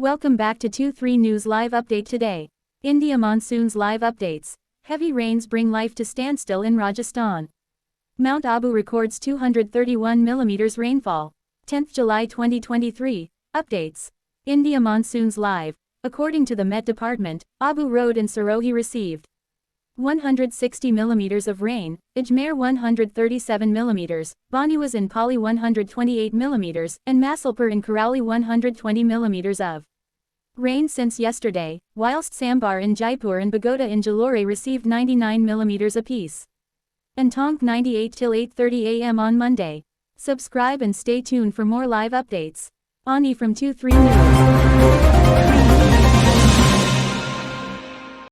Welcome back to To3 News Live Update today. India Monsoons Live Updates. Heavy rains bring life to standstill in Rajasthan. Mount Abu records 231 mm rainfall. 10th July 2023. Updates. India Monsoons Live. According to the Met Department, Abu Road and Sirohi received 160 mm of rain, Ajmer 137 mm, Baniwas in Pali 128 mm, and Masalpur in Karauli 120 mm of rain since yesterday, whilst Sambhar in Jaipur and Bagoda in Jalore received 99 mm apiece. And Tonk 98 till 8:30 am on Monday. Subscribe and stay tuned for more live updates. Ani from To3 News.